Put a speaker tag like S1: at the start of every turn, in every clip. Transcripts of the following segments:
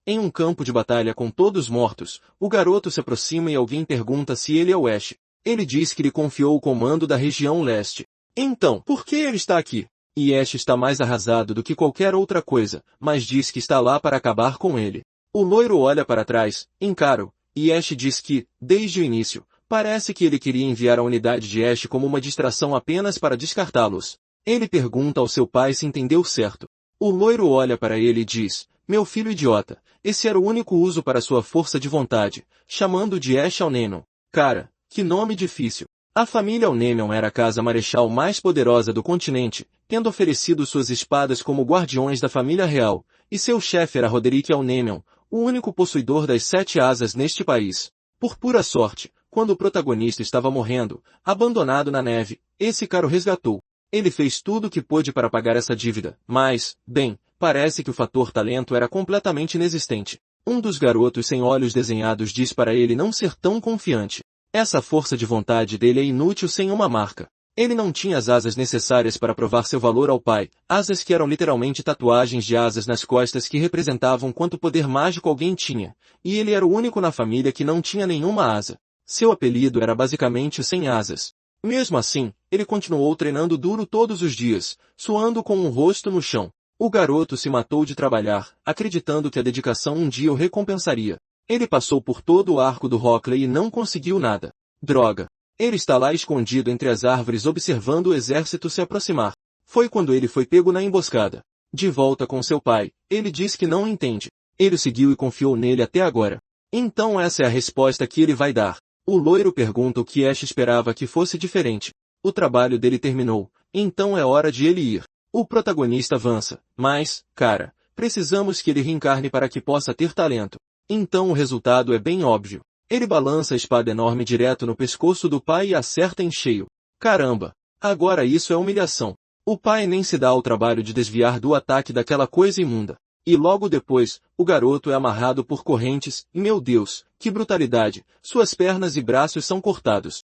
S1: Em um campo de batalha com todos mortos, o garoto se aproxima e alguém pergunta se ele é o Ash. Ele diz que lhe confiou o comando da região leste. Então, por que ele está aqui? E Ash está mais arrasado do que qualquer outra coisa, mas diz que está lá para acabar com ele. O loiro olha para trás, encaro, e Ash diz que, desde o início, parece que ele queria enviar a unidade de Ash como uma distração apenas para descartá-los. Ele pergunta ao seu pai se entendeu certo. O loiro olha para ele e diz, meu filho idiota, esse era o único uso para sua força de vontade, chamando de Ash Alnemion. Cara, que nome difícil. A família Alnemion era a casa marechal mais poderosa do continente, tendo oferecido suas espadas como guardiões da família real, e seu chefe era Roderick Alnemion, o único possuidor das 7 asas neste país. Por pura sorte, quando o protagonista estava morrendo, abandonado na neve, esse cara o resgatou. Ele fez tudo o que pôde para pagar essa dívida, mas, bem, parece que o fator talento era completamente inexistente. Um dos garotos sem olhos desenhados diz para ele não ser tão confiante. Essa força de vontade dele é inútil sem uma marca. Ele não tinha as asas necessárias para provar seu valor ao pai, asas que eram literalmente tatuagens de asas nas costas que representavam quanto poder mágico alguém tinha, e ele era o único na família que não tinha nenhuma asa. Seu apelido era basicamente o Sem Asas. Mesmo assim, ele continuou treinando duro todos os dias, suando com um rosto no chão. O garoto se matou de trabalhar, acreditando que a dedicação um dia o recompensaria. Ele passou por todo o arco do Rockley e não conseguiu nada. Droga! Ele está lá escondido entre as árvores observando o exército se aproximar. Foi quando ele foi pego na emboscada. De volta com seu pai, ele diz que não entende. Ele o seguiu e confiou nele até agora. Então essa é a resposta que ele vai dar. O loiro pergunta o que Ash esperava que fosse diferente. O trabalho dele terminou, então é hora de ele ir. O protagonista avança, mas, cara, precisamos que ele reencarne para que possa ter talento. Então o resultado é bem óbvio. Ele balança a espada enorme direto no pescoço do pai e acerta em cheio. Caramba! Agora isso é humilhação. O pai nem se dá ao trabalho de desviar do ataque daquela coisa imunda. E logo depois, o garoto é amarrado por correntes, e meu Deus, que brutalidade, suas pernas e braços são cortados.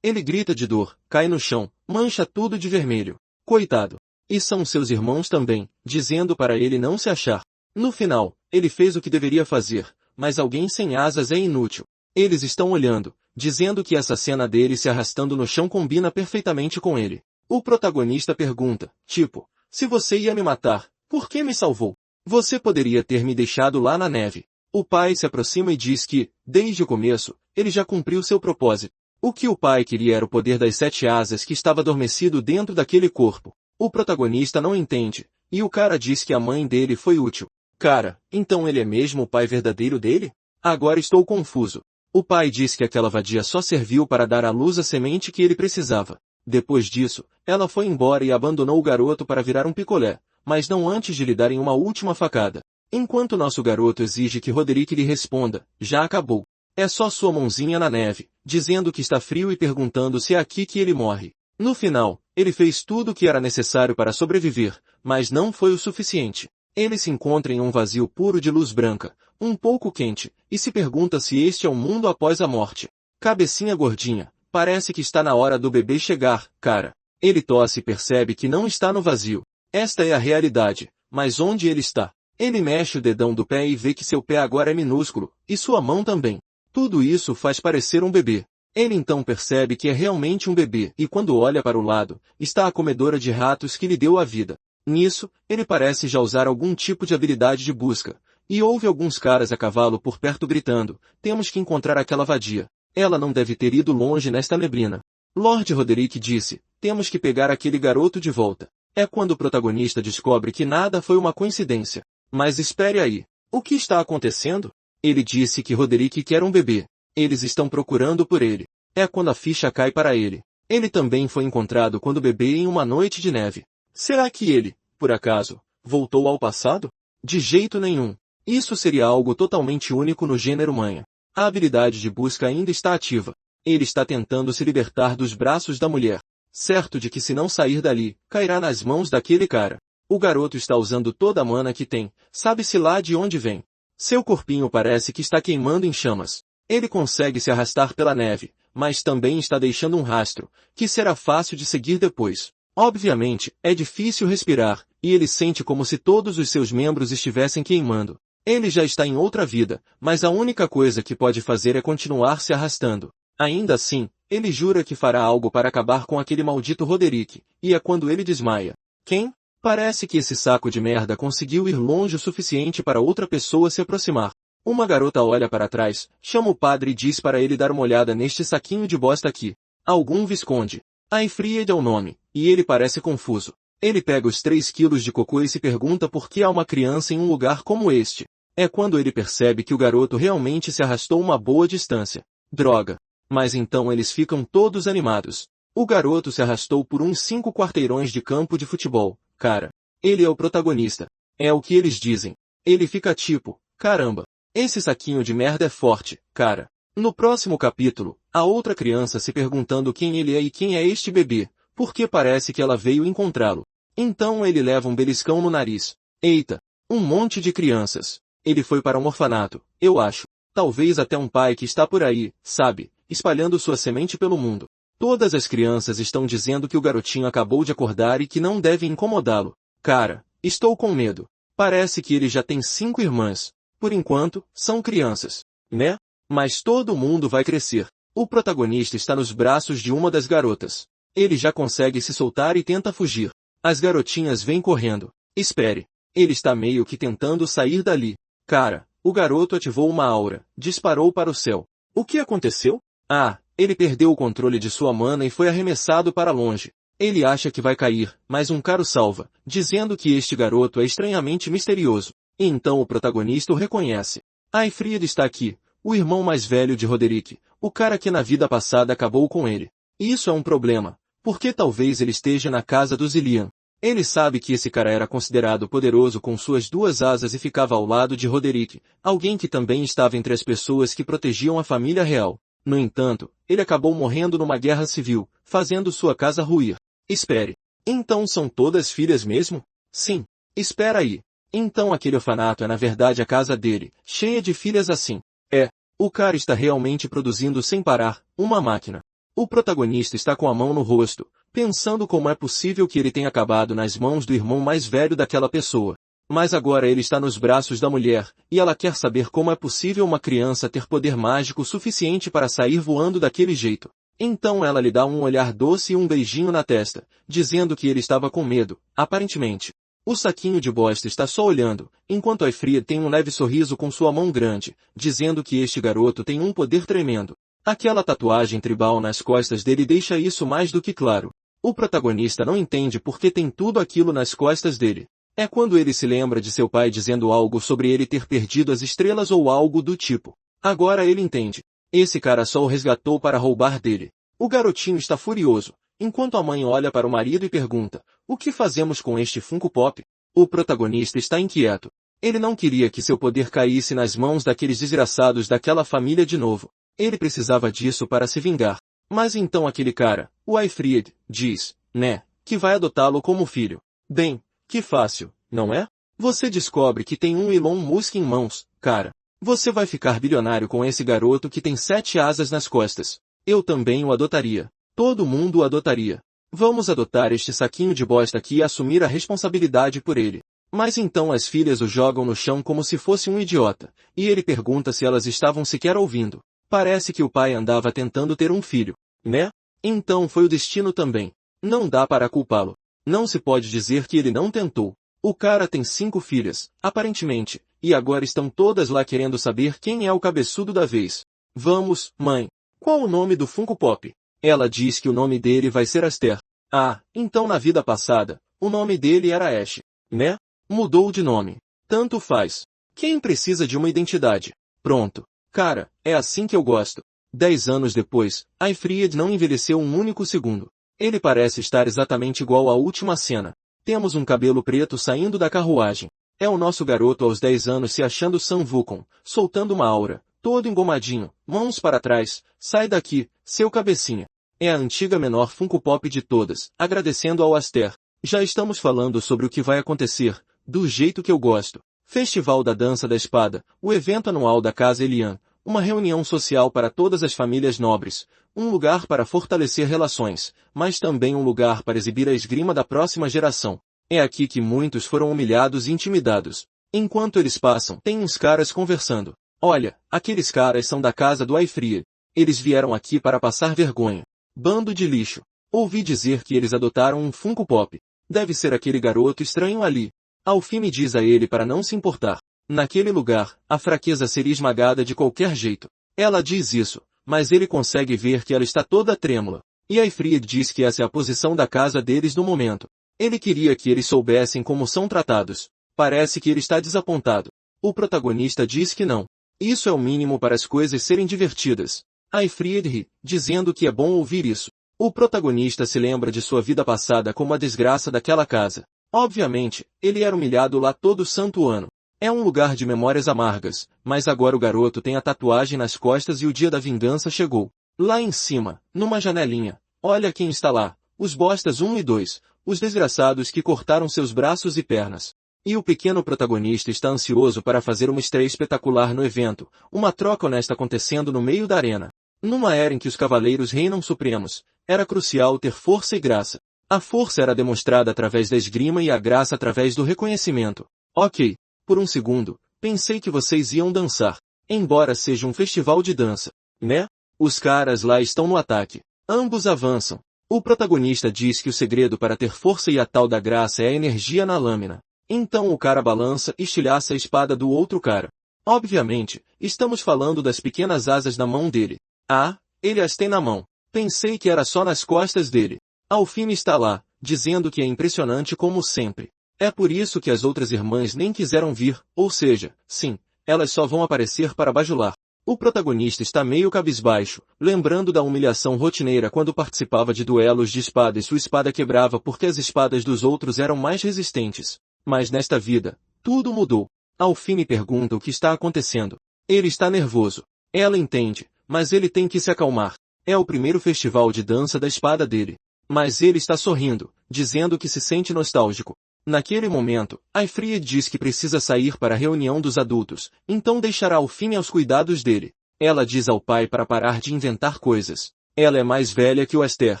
S1: Ele grita de dor, cai no chão, mancha tudo de vermelho. Coitado. E são seus irmãos também, dizendo para ele não se achar. No final, ele fez o que deveria fazer, mas alguém sem asas é inútil. Eles estão olhando, dizendo que essa cena dele se arrastando no chão combina perfeitamente com ele. O protagonista pergunta, tipo, se você ia me matar, por que me salvou? Você poderia ter me deixado lá na neve. O pai se aproxima e diz que, desde o começo, ele já cumpriu seu propósito. O que o pai queria era o poder das 7 asas que estava adormecido dentro daquele corpo. O protagonista não entende, e o cara diz que a mãe dele foi útil. Cara, então ele é mesmo o pai verdadeiro dele? Agora estou confuso. O pai diz que aquela vadia só serviu para dar à luz a semente que ele precisava. Depois disso, ela foi embora e abandonou o garoto para virar um picolé, mas não antes de lhe darem uma última facada. Enquanto nosso garoto exige que Roderick lhe responda, já acabou. É só sua mãozinha na neve, dizendo que está frio e perguntando se é aqui que ele morre. No final, ele fez tudo o que era necessário para sobreviver, mas não foi o suficiente. Ele se encontra em um vazio puro de luz branca, um pouco quente, e se pergunta se este é o mundo após a morte. Cabecinha gordinha, parece que está na hora do bebê chegar, cara. Ele tosse e percebe que não está no vazio. Esta é a realidade, mas onde ele está? Ele mexe o dedão do pé e vê que seu pé agora é minúsculo, e sua mão também. Tudo isso faz parecer um bebê. Ele então percebe que é realmente um bebê, e quando olha para o lado, está a comedora de ratos que lhe deu a vida. Nisso, ele parece já usar algum tipo de habilidade de busca, e ouve alguns caras a cavalo por perto gritando, temos que encontrar aquela vadia. Ela não deve ter ido longe nesta neblina. Lord Roderick disse, temos que pegar aquele garoto de volta. É quando o protagonista descobre que nada foi uma coincidência. Mas espere aí. O que está acontecendo? Ele disse que Roderick quer um bebê. Eles estão procurando por ele. É quando a ficha cai para ele. Ele também foi encontrado quando bebê em uma noite de neve. Será que ele, por acaso, voltou ao passado? De jeito nenhum. Isso seria algo totalmente único no gênero manha. A habilidade de busca ainda está ativa. Ele está tentando se libertar dos braços da mulher. Certo de que se não sair dali, cairá nas mãos daquele cara. O garoto está usando toda a mana que tem, sabe-se lá de onde vem. Seu corpinho parece que está queimando em chamas. Ele consegue se arrastar pela neve, mas também está deixando um rastro, que será fácil de seguir depois. Obviamente, é difícil respirar, e ele sente como se todos os seus membros estivessem queimando. Ele já está em outra vida, mas a única coisa que pode fazer é continuar se arrastando. Ainda assim, ele jura que fará algo para acabar com aquele maldito Roderick, e é quando ele desmaia. Quem? Parece que esse saco de merda conseguiu ir longe o suficiente para outra pessoa se aproximar. Uma garota olha para trás, chama o padre e diz para ele dar uma olhada neste saquinho de bosta aqui. Algum Visconde. Aifried é o nome, e ele parece confuso. Ele pega os 3 quilos de cocô e se pergunta por que há uma criança em um lugar como este. É quando ele percebe que o garoto realmente se arrastou uma boa distância. Droga. Mas então eles ficam todos animados. O garoto se arrastou por uns 5 quarteirões de campo de futebol. Cara, ele é o protagonista. É o que eles dizem. Ele fica tipo, caramba, esse saquinho de merda é forte, cara. No próximo capítulo, a outra criança se perguntando quem ele é e quem é este bebê, porque parece que ela veio encontrá-lo. Então ele leva um beliscão no nariz. Eita, um monte de crianças. Ele foi para um orfanato, eu acho. Talvez até um pai que está por aí, sabe, espalhando sua semente pelo mundo. Todas as crianças estão dizendo que o garotinho acabou de acordar e que não deve incomodá-lo. Cara, estou com medo. Parece que ele já tem 5 irmãs. Por enquanto, são crianças, né? Mas todo mundo vai crescer. O protagonista está nos braços de uma das garotas. Ele já consegue se soltar e tenta fugir. As garotinhas vêm correndo. Espere. Ele está meio que tentando sair dali. Cara, o garoto ativou uma aura, disparou para o céu. O que aconteceu? Ah, ele perdeu o controle de sua mana e foi arremessado para longe. Ele acha que vai cair, mas um cara o salva, dizendo que este garoto é estranhamente misterioso. E então o protagonista o reconhece. Aifried está aqui, o irmão mais velho de Roderick, o cara que na vida passada acabou com ele. Isso é um problema, porque talvez ele esteja na casa do Zillian. Ele sabe que esse cara era considerado poderoso com suas 2 asas e ficava ao lado de Roderick, alguém que também estava entre as pessoas que protegiam a família real. No entanto, ele acabou morrendo numa guerra civil, fazendo sua casa ruir. Espere. Então são todas filhas mesmo? Sim. Espera aí. Então aquele orfanato é na verdade a casa dele, cheia de filhas assim. É. O cara está realmente produzindo sem parar, uma máquina. O protagonista está com a mão no rosto, pensando como é possível que ele tenha acabado nas mãos do irmão mais velho daquela pessoa. Mas agora ele está nos braços da mulher, e ela quer saber como é possível uma criança ter poder mágico suficiente para sair voando daquele jeito. Então ela lhe dá um olhar doce e um beijinho na testa, dizendo que ele estava com medo, aparentemente. O saquinho de bosta está só olhando, enquanto Aifried tem um leve sorriso com sua mão grande, dizendo que este garoto tem um poder tremendo. Aquela tatuagem tribal nas costas dele deixa isso mais do que claro. O protagonista não entende por que tem tudo aquilo nas costas dele. É quando ele se lembra de seu pai dizendo algo sobre ele ter perdido as estrelas ou algo do tipo. Agora ele entende. Esse cara só o resgatou para roubar dele. O garotinho está furioso, enquanto a mãe olha para o marido e pergunta, o que fazemos com este Funko Pop? O protagonista está inquieto. Ele não queria que seu poder caísse nas mãos daqueles desgraçados daquela família de novo. Ele precisava disso para se vingar. Mas então aquele cara, o Aifried, diz, né, que vai adotá-lo como filho. Bem, que fácil, não é? Você descobre que tem um Elon Musk em mãos, cara. Você vai ficar bilionário com esse garoto que tem 7 asas nas costas. Eu também o adotaria. Todo mundo o adotaria. Vamos adotar este saquinho de bosta aqui e assumir a responsabilidade por ele. Mas então as filhas o jogam no chão como se fosse um idiota, e ele pergunta se elas estavam sequer ouvindo. Parece que o pai andava tentando ter um filho, né? Então foi o destino também. Não dá para culpá-lo. Não se pode dizer que ele não tentou. O cara tem 5 filhas, aparentemente, e agora estão todas lá querendo saber quem é o cabeçudo da vez. Vamos, mãe. Qual o nome do Funko Pop? Ela diz que o nome dele vai ser Aster. Ah, então na vida passada, o nome dele era Ash, né? Mudou de nome. Tanto faz. Quem precisa de uma identidade? Pronto. Cara, é assim que eu gosto. 10 anos depois, Aifried não envelheceu um único segundo. Ele parece estar exatamente igual à última cena. Temos um cabelo preto saindo da carruagem. É o nosso garoto aos 10 anos se achando Sam Wukong, soltando uma aura, todo engomadinho, mãos para trás, sai daqui, seu cabecinha. É a antiga menor Funko Pop de todas, agradecendo ao Aster. Já estamos falando sobre o que vai acontecer, do jeito que eu gosto. Festival da Dança da Espada, o evento anual da Casa Elian, uma reunião social para todas as famílias nobres, um lugar para fortalecer relações, mas também um lugar para exibir a esgrima da próxima geração. É aqui que muitos foram humilhados e intimidados. Enquanto eles passam, tem uns caras conversando. Olha, aqueles caras são da casa do Aifried. Eles vieram aqui para passar vergonha. Bando de lixo. Ouvi dizer que eles adotaram um Funko Pop. Deve ser aquele garoto estranho ali. Alfine diz a ele para não se importar. Naquele lugar, a fraqueza seria esmagada de qualquer jeito. Ela diz isso, mas ele consegue ver que ela está toda trêmula. E Aifried diz que essa é a posição da casa deles no momento. Ele queria que eles soubessem como são tratados. Parece que ele está desapontado. O protagonista diz que não. Isso é o mínimo para as coisas serem divertidas. Aifried ri, dizendo que é bom ouvir isso. O protagonista se lembra de sua vida passada como a desgraça daquela casa. Obviamente, ele era humilhado lá todo santo ano. É um lugar de memórias amargas, mas agora o garoto tem a tatuagem nas costas e o dia da vingança chegou. Lá em cima, numa janelinha, olha quem está lá, os bostas 1 e 2, os desgraçados que cortaram seus braços e pernas. E o pequeno protagonista está ansioso para fazer uma estreia espetacular no evento, uma troca honesta acontecendo no meio da arena. Numa era em que os cavaleiros reinam supremos, era crucial ter força e graça. A força era demonstrada através da esgrima e a graça através do reconhecimento. Ok, por um segundo, pensei que vocês iam dançar. Embora seja um festival de dança, né? Os caras lá estão no ataque. Ambos avançam. O protagonista diz que o segredo para ter força e a tal da graça é a energia na lâmina. Então o cara balança e estilhaça a espada do outro cara. Obviamente, estamos falando das pequenas asas na mão dele. Ah, ele as tem na mão. Pensei que era só nas costas dele. Alfine está lá, dizendo que é impressionante como sempre. É por isso que as outras irmãs nem quiseram vir, ou seja, sim, elas só vão aparecer para bajular. O protagonista está meio cabisbaixo, lembrando da humilhação rotineira quando participava de duelos de espada e sua espada quebrava porque as espadas dos outros eram mais resistentes. Mas nesta vida, tudo mudou. Alfine pergunta o que está acontecendo. Ele está nervoso. Ela entende, mas ele tem que se acalmar. É o primeiro festival de dança da espada dele. Mas ele está sorrindo, dizendo que se sente nostálgico. Naquele momento, Aifried diz que precisa sair para a reunião dos adultos, então deixará Alfine aos cuidados dele. Ela diz ao pai para parar de inventar coisas. Ela é mais velha que o Esther.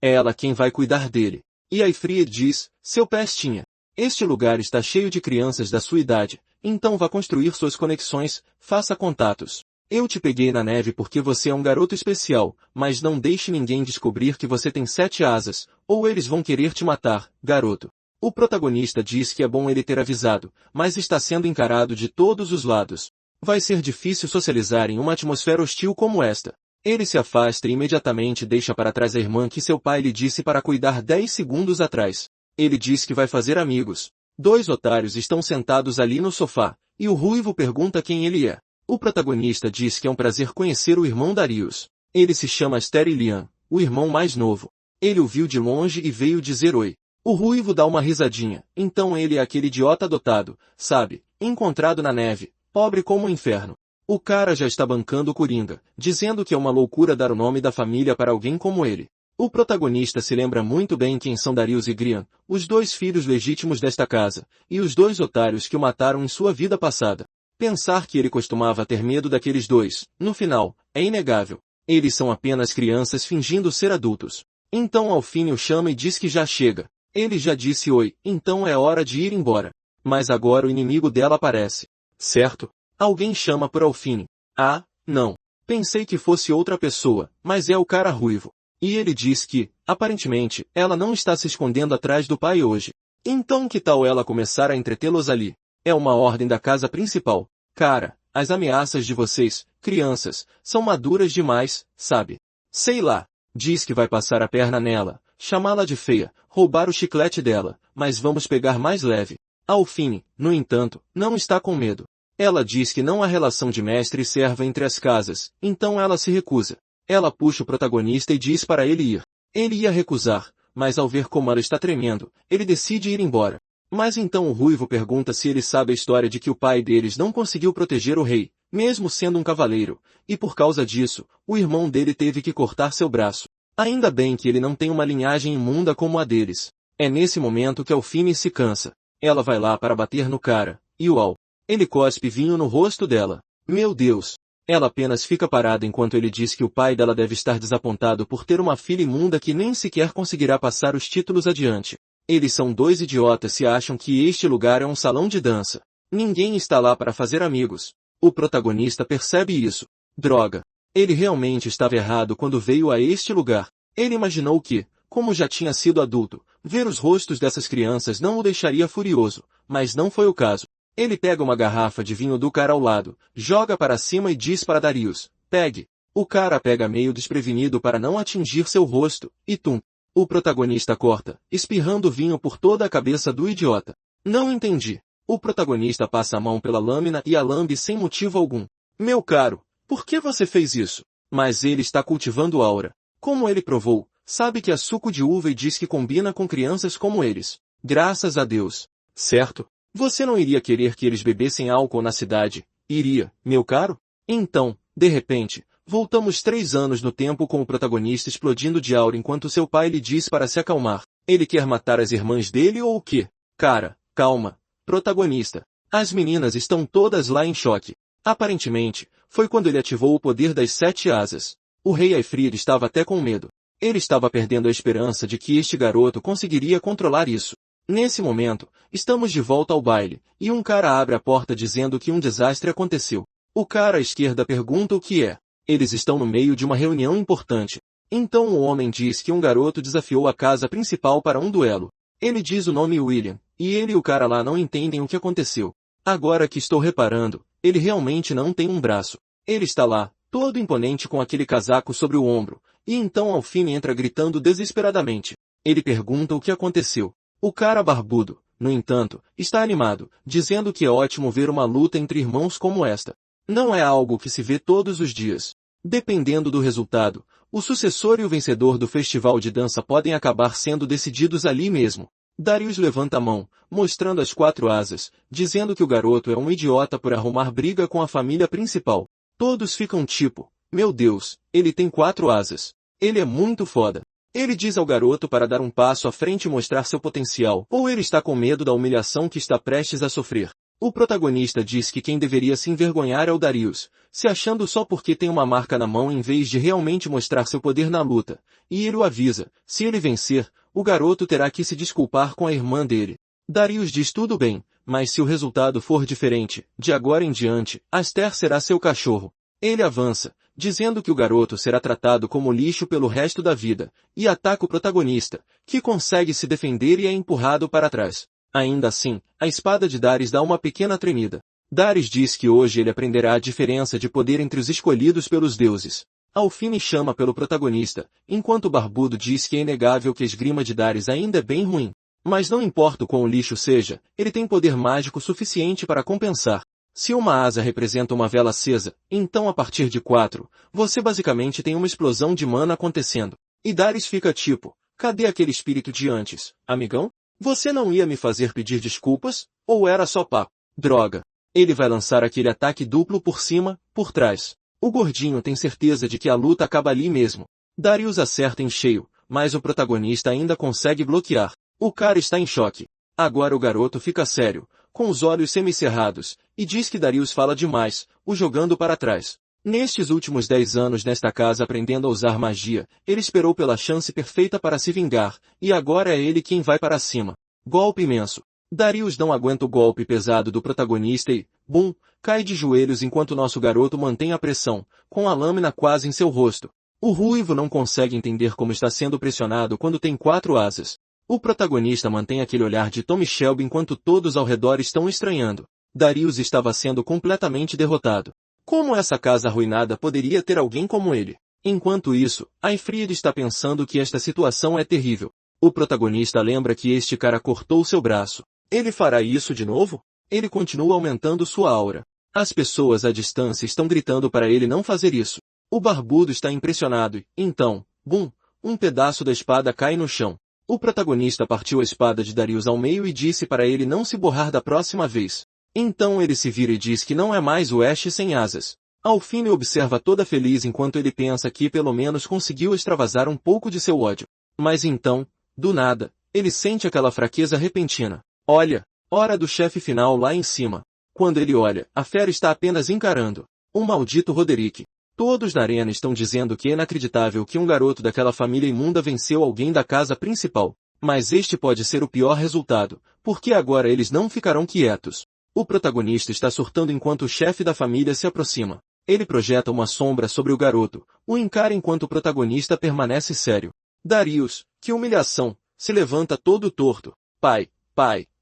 S1: É ela quem vai cuidar dele. E Aifried diz, seu pestinha. Este lugar está cheio de crianças da sua idade, então vá construir suas conexões, faça contatos. Eu te peguei na neve porque você é um garoto especial, mas não deixe ninguém descobrir que você tem 7 asas, ou eles vão querer te matar, garoto. O protagonista diz que é bom ele ter avisado, mas está sendo encarado de todos os lados. Vai ser difícil socializar em uma atmosfera hostil como esta. Ele se afasta e imediatamente deixa para trás a irmã que seu pai lhe disse para cuidar 10 segundos atrás. Ele diz que vai fazer amigos. 2 otários estão sentados ali no sofá, e o ruivo pergunta quem ele é. O protagonista diz que é um prazer conhecer o irmão Darius. Ele se chama Sterilian, o irmão mais novo. Ele o viu de longe e veio dizer oi. O ruivo dá uma risadinha, então ele é aquele idiota adotado, sabe, encontrado na neve, pobre como o inferno. O cara já está bancando o Coringa, dizendo que é uma loucura dar o nome da família para alguém como ele. O protagonista se lembra muito bem quem são Darius e Grian, os 2 filhos legítimos desta casa, e os 2 otários que o mataram em sua vida passada. Pensar que ele costumava ter medo daqueles 2, no final, é inegável. Eles são apenas crianças fingindo ser adultos. Então Alfine o chama e diz que já chega. Ele já disse oi, então é hora de ir embora. Mas agora o inimigo dela aparece. Certo? Alguém chama por Alfine. Ah, não. Pensei que fosse outra pessoa, mas é o cara ruivo. E ele diz que, aparentemente, ela não está se escondendo atrás do pai hoje. Então que tal ela começar a entretê-los ali? É uma ordem da casa principal. Cara, as ameaças de vocês, crianças, são maduras demais, sabe? Sei lá. Diz que vai passar a perna nela, chamá-la de feia, roubar o chiclete dela, mas vamos pegar mais leve. Alfine, no entanto, não está com medo. Ela diz que não há relação de mestre e serva entre as casas, então ela se recusa. Ela puxa o protagonista e diz para ele ir. Ele ia recusar, mas ao ver como ela está tremendo, ele decide ir embora. Mas então o ruivo pergunta se ele sabe a história de que o pai deles não conseguiu proteger o rei, mesmo sendo um cavaleiro, e por causa disso, o irmão dele teve que cortar seu braço. Ainda bem que ele não tem uma linhagem imunda como a deles. É nesse momento que Alfine se cansa. Ela vai lá para bater no cara, e uau! Ele cospe vinho no rosto dela. Meu Deus! Ela apenas fica parada enquanto ele diz que o pai dela deve estar desapontado por ter uma filha imunda que nem sequer conseguirá passar os títulos adiante. Eles são 2 idiotas se acham que este lugar é um salão de dança. Ninguém está lá para fazer amigos. O protagonista percebe isso. Droga. Ele realmente estava errado quando veio a este lugar. Ele imaginou que, como já tinha sido adulto, ver os rostos dessas crianças não o deixaria furioso, mas não foi o caso. Ele pega uma garrafa de vinho do cara ao lado, joga para cima e diz para Darius, pegue. O cara pega meio desprevenido para não atingir seu rosto, e tum. O protagonista corta, espirrando vinho por toda a cabeça do idiota. Não entendi. O protagonista passa a mão pela lâmina e a lambe sem motivo algum. Meu caro, por que você fez isso? Mas ele está cultivando aura. Como ele provou, sabe que é suco de uva e diz que combina com crianças como eles. Graças a Deus. Certo? Você não iria querer que eles bebessem álcool na cidade, iria, meu caro? Então, de repente, voltamos 3 anos no tempo com o protagonista explodindo de aura enquanto seu pai lhe diz para se acalmar. Ele quer matar as irmãs dele ou o quê? Cara, calma. Protagonista. As meninas estão todas lá em choque. Aparentemente, foi quando ele ativou o poder das 7 asas. O rei Aifrid estava até com medo. Ele estava perdendo a esperança de que este garoto conseguiria controlar isso. Nesse momento, estamos de volta ao baile, e um cara abre a porta dizendo que um desastre aconteceu. O cara à esquerda pergunta o que é. Eles estão no meio de uma reunião importante. Então o homem diz que um garoto desafiou a casa principal para um duelo. Ele diz o nome William, e ele e o cara lá não entendem o que aconteceu. Agora que estou reparando, ele realmente não tem um braço. Ele está lá, todo imponente com aquele casaco sobre o ombro, e então Alfine entra gritando desesperadamente. Ele pergunta o que aconteceu. O cara barbudo, no entanto, está animado, dizendo que é ótimo ver uma luta entre irmãos como esta. Não é algo que se vê todos os dias. Dependendo do resultado, o sucessor e o vencedor do festival de dança podem acabar sendo decididos ali mesmo. Darius levanta a mão, mostrando as 4 asas, dizendo que o garoto é um idiota por arrumar briga com a família principal. Todos ficam tipo, meu Deus, ele tem 4 asas. Ele é muito foda. Ele diz ao garoto para dar um passo à frente e mostrar seu potencial, ou ele está com medo da humilhação que está prestes a sofrer. O protagonista diz que quem deveria se envergonhar é o Darius, se achando só porque tem uma marca na mão em vez de realmente mostrar seu poder na luta, e ele o avisa, se ele vencer, o garoto terá que se desculpar com a irmã dele. Darius diz tudo bem, mas se o resultado for diferente, de agora em diante, Aster será seu cachorro. Ele avança, dizendo que o garoto será tratado como lixo pelo resto da vida, e ataca o protagonista, que consegue se defender e é empurrado para trás. Ainda assim, a espada de Darius dá uma pequena tremida. Darius diz que hoje ele aprenderá a diferença de poder entre os escolhidos pelos deuses. Alfine chama pelo protagonista, enquanto o barbudo diz que é inegável que a esgrima de Darius ainda é bem ruim. Mas não importa o quão lixo seja, ele tem poder mágico suficiente para compensar. Se uma asa representa uma vela acesa, então a partir de 4, você basicamente tem uma explosão de mana acontecendo. E Darius fica tipo, cadê aquele espírito de antes, amigão? Você não ia me fazer pedir desculpas, ou era só papo? Droga. Ele vai lançar aquele ataque duplo por cima, por trás. O gordinho tem certeza de que a luta acaba ali mesmo. Darius acerta em cheio, mas o protagonista ainda consegue bloquear. O cara está em choque. Agora o garoto fica sério, com os olhos semicerrados, e diz que Darius fala demais, o jogando para trás. Nestes últimos 10 anos nesta casa aprendendo a usar magia, ele esperou pela chance perfeita para se vingar, e agora é ele quem vai para cima. Golpe imenso. Darius não aguenta o golpe pesado do protagonista e, bum, cai de joelhos enquanto nosso garoto mantém a pressão, com a lâmina quase em seu rosto. O ruivo não consegue entender como está sendo pressionado quando tem 4 asas. O protagonista mantém aquele olhar de Tommy Shelby enquanto todos ao redor estão estranhando. Darius estava sendo completamente derrotado. Como essa casa arruinada poderia ter alguém como ele? Enquanto isso, Aifrid está pensando que esta situação é terrível. O protagonista lembra que este cara cortou seu braço. Ele fará isso de novo? Ele continua aumentando sua aura. As pessoas à distância estão gritando para ele não fazer isso. O barbudo está impressionado e, então, bum, um pedaço da espada cai no chão. O protagonista partiu a espada de Darius ao meio e disse para ele não se borrar da próxima vez. Então ele se vira e diz que não é mais o Ash sem asas. Alfine observa toda feliz enquanto ele pensa que pelo menos conseguiu extravasar um pouco de seu ódio. Mas então, do nada, ele sente aquela fraqueza repentina. Olha, hora do chefe final lá em cima. Quando ele olha, a fera está apenas encarando. O maldito Roderick. Todos na arena estão dizendo que é inacreditável que um garoto daquela família imunda venceu alguém da casa principal. Mas este pode ser o pior resultado, porque agora eles não ficarão quietos. O protagonista está surtando enquanto o chefe da família se aproxima. Ele projeta uma sombra sobre o garoto, o encara enquanto o protagonista permanece sério. Darius, que humilhação, se levanta todo torto. Pai,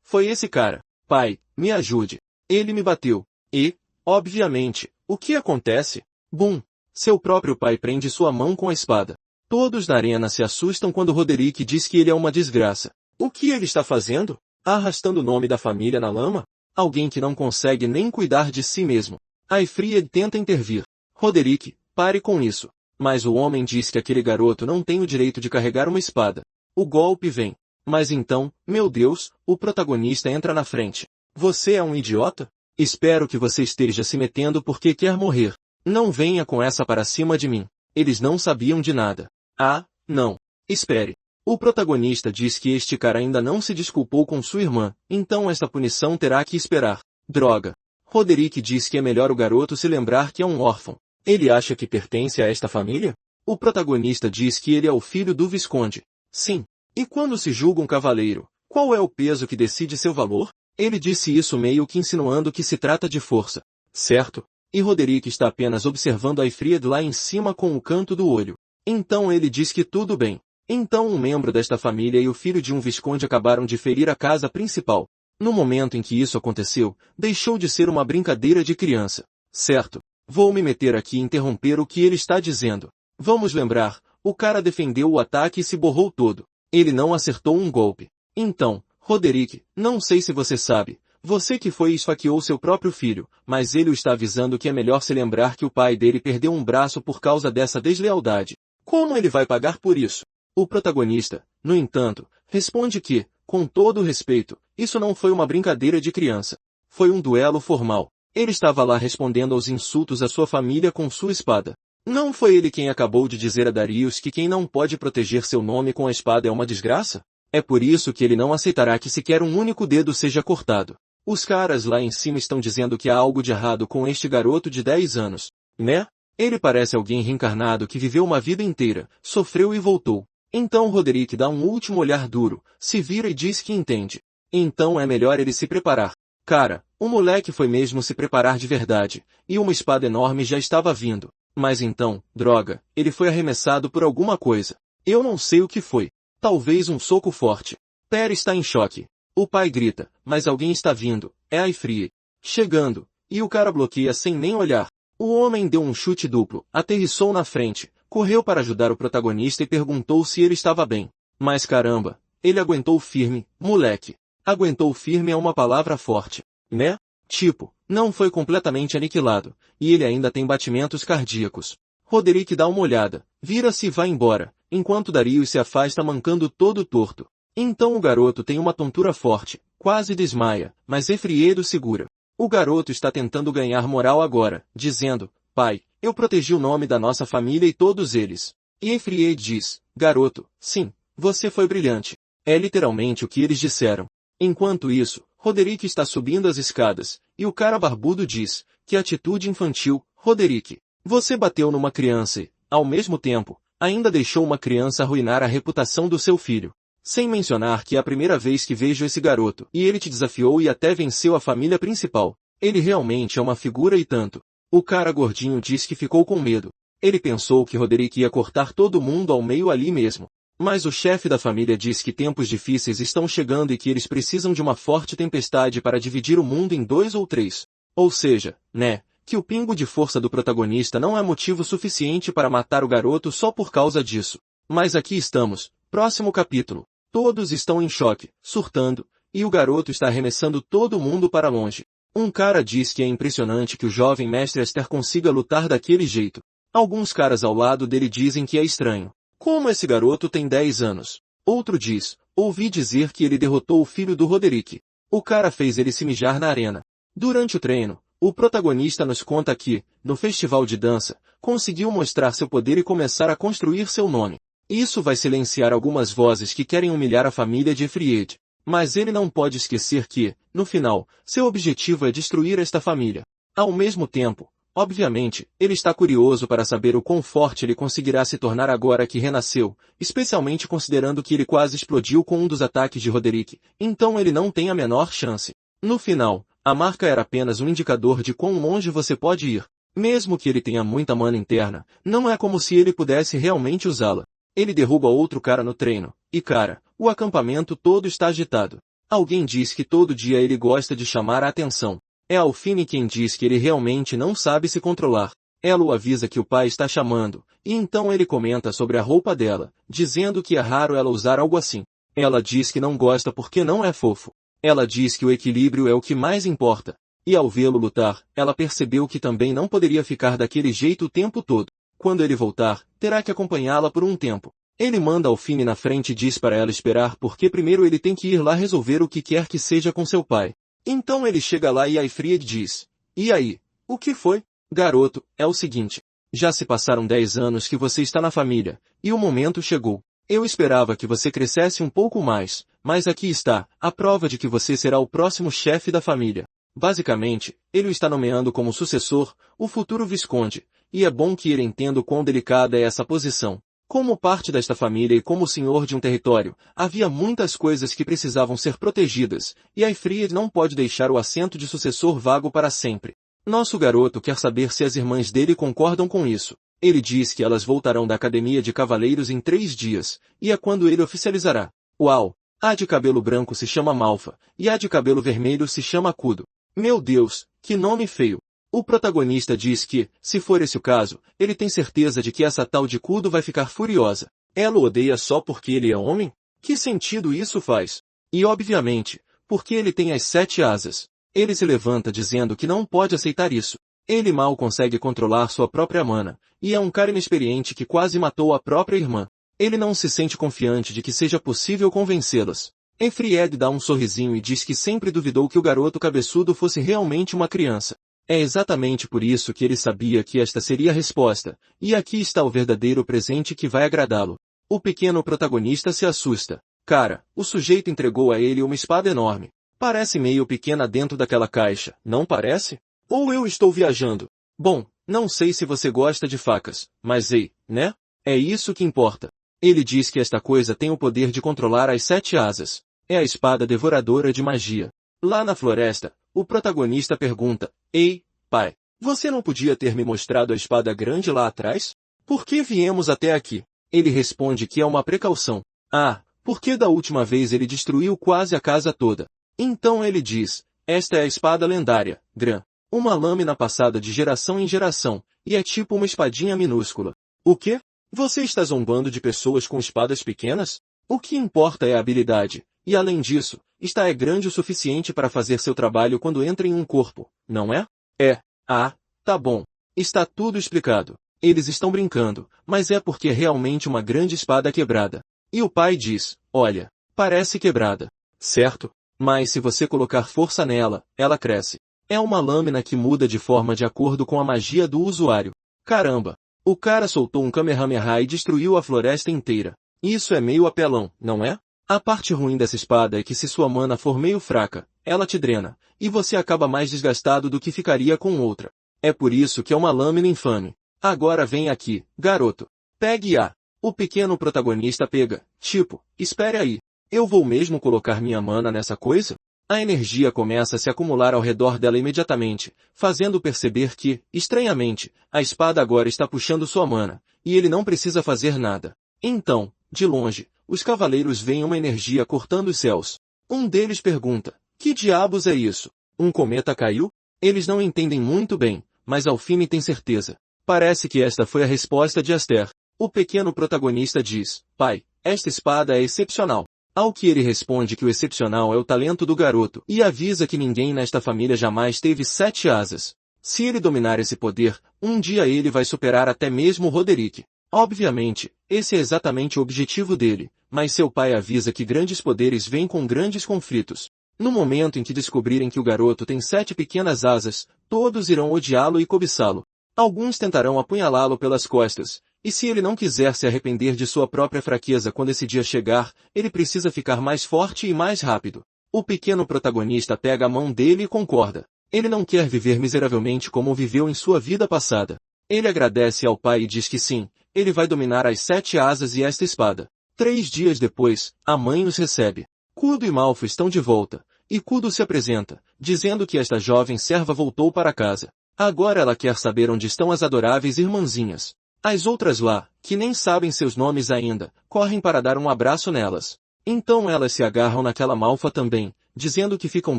S1: foi esse cara. Pai, me ajude. Ele me bateu. E, obviamente, o que acontece? Bum! Seu próprio pai prende sua mão com a espada. Todos na arena se assustam quando Roderick diz que ele é uma desgraça. O que ele está fazendo? Arrastando o nome da família na lama? Alguém que não consegue nem cuidar de si mesmo. Aifried tenta intervir. Roderick, pare com isso. Mas o homem diz que aquele garoto não tem o direito de carregar uma espada. O golpe vem. Mas então, meu Deus, o protagonista entra na frente. Você é um idiota? Espero que você esteja se metendo porque quer morrer. Não venha com essa para cima de mim. Eles não sabiam de nada. Ah, não. Espere. O protagonista diz que este cara ainda não se desculpou com sua irmã, então esta punição terá que esperar. Droga. Roderick diz que é melhor o garoto se lembrar que é um órfão. Ele acha que pertence a esta família? O protagonista diz que ele é o filho do Visconde. Sim. E quando se julga um cavaleiro, qual é o peso que decide seu valor? Ele disse isso meio que insinuando que se trata de força. Certo? E Roderick está apenas observando Aifried lá em cima com o canto do olho. Então ele diz que tudo bem. Então um membro desta família e o filho de um visconde acabaram de ferir a casa principal. No momento em que isso aconteceu, deixou de ser uma brincadeira de criança. Certo. Vou me meter aqui e interromper o que ele está dizendo. Vamos lembrar, o cara defendeu o ataque e se borrou todo. Ele não acertou um golpe. Então, Roderick, não sei se você sabe, você que foi e esfaqueou seu próprio filho, mas ele o está avisando que é melhor se lembrar que o pai dele perdeu um braço por causa dessa deslealdade. Como ele vai pagar por isso? O protagonista, no entanto, responde que, com todo o respeito, isso não foi uma brincadeira de criança. Foi um duelo formal. Ele estava lá respondendo aos insultos à sua família com sua espada. Não foi ele quem acabou de dizer a Darius que quem não pode proteger seu nome com a espada é uma desgraça? É por isso que ele não aceitará que sequer um único dedo seja cortado. Os caras lá em cima estão dizendo que há algo de errado com este garoto de 10 anos, né? Ele parece alguém reencarnado que viveu uma vida inteira, sofreu e voltou. Então Roderick dá um último olhar duro, se vira e diz que entende. Então é melhor ele se preparar. Cara, o moleque foi mesmo se preparar de verdade, e uma espada enorme já estava vindo. Mas então, droga, ele foi arremessado por alguma coisa. Eu não sei o que foi. Talvez um soco forte. Perry está em choque. O pai grita, mas alguém está vindo. É Aifried. Chegando. E o cara bloqueia sem nem olhar. O homem deu um chute duplo, aterrissou na frente, correu para ajudar o protagonista e perguntou se ele estava bem. Mas caramba, ele aguentou firme, moleque. Aguentou firme é uma palavra forte, né? Tipo, não foi completamente aniquilado, e ele ainda tem batimentos cardíacos. Roderick dá uma olhada, vira-se e vai embora, enquanto Darius se afasta mancando todo torto. Então o garoto tem uma tontura forte, quase desmaia, mas Aifried o segura. O garoto está tentando ganhar moral agora, dizendo, pai, eu protegi o nome da nossa família e todos eles. E Aifried diz, garoto, sim, você foi brilhante. É literalmente o que eles disseram. Enquanto isso, Roderick está subindo as escadas, e o cara barbudo diz, que atitude infantil, Roderick. Você bateu numa criança e, ao mesmo tempo, ainda deixou uma criança arruinar a reputação do seu filho. Sem mencionar que é a primeira vez que vejo esse garoto, e ele te desafiou e até venceu a família principal. Ele realmente é uma figura e tanto. O cara gordinho diz que ficou com medo. Ele pensou que Roderick ia cortar todo mundo ao meio ali mesmo. Mas o chefe da família diz que tempos difíceis estão chegando e que eles precisam de uma forte tempestade para dividir o mundo em 2 ou 3. Ou seja, né, que o pingo de força do protagonista não é motivo suficiente para matar o garoto só por causa disso. Mas aqui estamos, próximo capítulo. Todos estão em choque, surtando, e o garoto está arremessando todo mundo para longe. Um cara diz que é impressionante que o jovem mestre Esther consiga lutar daquele jeito. Alguns caras ao lado dele dizem que é estranho. Como esse garoto tem 10 anos? Outro diz, ouvi dizer que ele derrotou o filho do Roderick. O cara fez ele se mijar na arena. Durante o treino, o protagonista nos conta que, no festival de dança, conseguiu mostrar seu poder e começar a construir seu nome. Isso vai silenciar algumas vozes que querem humilhar a família de Aifried. Mas ele não pode esquecer que, no final, seu objetivo é destruir esta família. Ao mesmo tempo, obviamente, ele está curioso para saber o quão forte ele conseguirá se tornar agora que renasceu, especialmente considerando que ele quase explodiu com um dos ataques de Roderick, então ele não tem a menor chance. No final, A marca era apenas um indicador de quão longe você pode ir. Mesmo que ele tenha muita mana interna, não é como se ele pudesse realmente usá-la. Ele derruba outro cara no treino, e cara, o acampamento todo está agitado. Alguém diz que todo dia ele gosta de chamar a atenção. É Alphine quem diz que ele realmente não sabe se controlar. Ela o avisa que o pai está chamando, e então ele comenta sobre a roupa dela, dizendo que é raro ela usar algo assim. Ela diz que não gosta porque não é fofo. Ela diz que o equilíbrio é o que mais importa. E ao vê-lo lutar, ela percebeu que também não poderia ficar daquele jeito o tempo todo. Quando ele voltar, terá que acompanhá-la por um tempo. Ele manda Alphine na frente e diz para ela esperar porque primeiro ele tem que ir lá resolver o que quer que seja com seu pai. Então ele chega lá e Aifried diz: "E aí? O que foi? Garoto, é o seguinte. Já se passaram 10 anos que você está na família, e o momento chegou. Eu esperava que você crescesse um pouco mais, mas aqui está, a prova de que você será o próximo chefe da família." Basicamente, ele o está nomeando como sucessor, o futuro visconde, e é bom que ele entenda o quão delicada é essa posição. Como parte desta família e como senhor de um território, havia muitas coisas que precisavam ser protegidas, e Aifried não pode deixar o assento de sucessor vago para sempre. Nosso garoto quer saber se as irmãs dele concordam com isso. Ele diz que elas voltarão da academia de cavaleiros em 3 dias, e é quando ele oficializará. Uau! A de cabelo branco se chama Malfa, e a de cabelo vermelho se chama Kudo. Meu Deus, que nome feio! O protagonista diz que, se for esse o caso, ele tem certeza de que essa tal de Kudo vai ficar furiosa. Ela o odeia só porque ele é homem? Que sentido isso faz? E obviamente, porque ele tem as 7 asas. Ele se levanta dizendo que não pode aceitar isso. Ele mal consegue controlar sua própria mana, e é um cara inexperiente que quase matou a própria irmã. Ele não se sente confiante de que seja possível convencê-las. Aifried dá um sorrisinho e diz que sempre duvidou que o garoto cabeçudo fosse realmente uma criança. É exatamente por isso que ele sabia que esta seria a resposta, e aqui está o verdadeiro presente que vai agradá-lo. O pequeno protagonista se assusta. Cara, o sujeito entregou a ele uma espada enorme. Parece meio pequena dentro daquela caixa, não parece? Ou eu estou viajando? Bom, não sei se você gosta de facas, mas ei, né? É isso que importa. Ele diz que esta coisa tem o poder de controlar as 7 asas. É a espada devoradora de magia. Lá na floresta, o protagonista pergunta: "Ei, pai, você não podia ter me mostrado a espada grande lá atrás? Por que viemos até aqui?" Ele responde que é uma precaução. Ah, porque da última vez ele destruiu quase a casa toda. Então ele diz: "Esta é a espada lendária, Gran. Uma lâmina passada de geração em geração, e é tipo uma espadinha minúscula." O quê? Você está zombando de pessoas com espadas pequenas? O que importa é a habilidade, e além disso, esta é grande o suficiente para fazer seu trabalho quando entra em um corpo, não é? É. Ah, tá bom. Está tudo explicado. Eles estão brincando, mas é porque é realmente uma grande espada quebrada. E o pai diz: "Olha, parece quebrada, certo? Mas se você colocar força nela, ela cresce. É uma lâmina que muda de forma de acordo com a magia do usuário." Caramba! O cara soltou um Kamehameha e destruiu a floresta inteira. Isso é meio apelão, não é? A parte ruim dessa espada é que se sua mana for meio fraca, ela te drena, e você acaba mais desgastado do que ficaria com outra. É por isso que é uma lâmina infame. Agora vem aqui, garoto. Pegue-a. O pequeno protagonista pega. Tipo, espere aí. Eu vou mesmo colocar minha mana nessa coisa? A energia começa a se acumular ao redor dela imediatamente, fazendo perceber que, estranhamente, a espada agora está puxando sua mana, e ele não precisa fazer nada. Então, de longe, os cavaleiros veem uma energia cortando os céus. Um deles pergunta: "Que diabos é isso? Um cometa caiu?" Eles não entendem muito bem, mas Alphine tem certeza. Parece que esta foi a resposta de Aster. O pequeno protagonista diz: "Pai, esta espada é excepcional." Ao que ele responde que o excepcional é o talento do garoto e avisa que ninguém nesta família jamais teve 7 asas. Se ele dominar esse poder, um dia ele vai superar até mesmo Roderick. Obviamente, esse é exatamente o objetivo dele, mas seu pai avisa que grandes poderes vêm com grandes conflitos. No momento em que descobrirem que o garoto tem 7 pequenas asas, todos irão odiá-lo e cobiçá-lo. Alguns tentarão apunhalá-lo pelas costas, e se ele não quiser se arrepender de sua própria fraqueza quando esse dia chegar, ele precisa ficar mais forte e mais rápido. O pequeno protagonista pega a mão dele e concorda. Ele não quer viver miseravelmente como viveu em sua vida passada. Ele agradece ao pai e diz que sim, ele vai dominar as 7 asas e esta espada. 3 dias depois, a mãe os recebe. Kudo e Malfo estão de volta, E Kudo se apresenta, dizendo que esta jovem serva voltou para casa. Agora ela quer saber onde estão as adoráveis irmãzinhas. As outras lá, que nem sabem seus nomes ainda, correm para dar um abraço nelas. Então elas se agarram naquela Malfa também, dizendo que ficam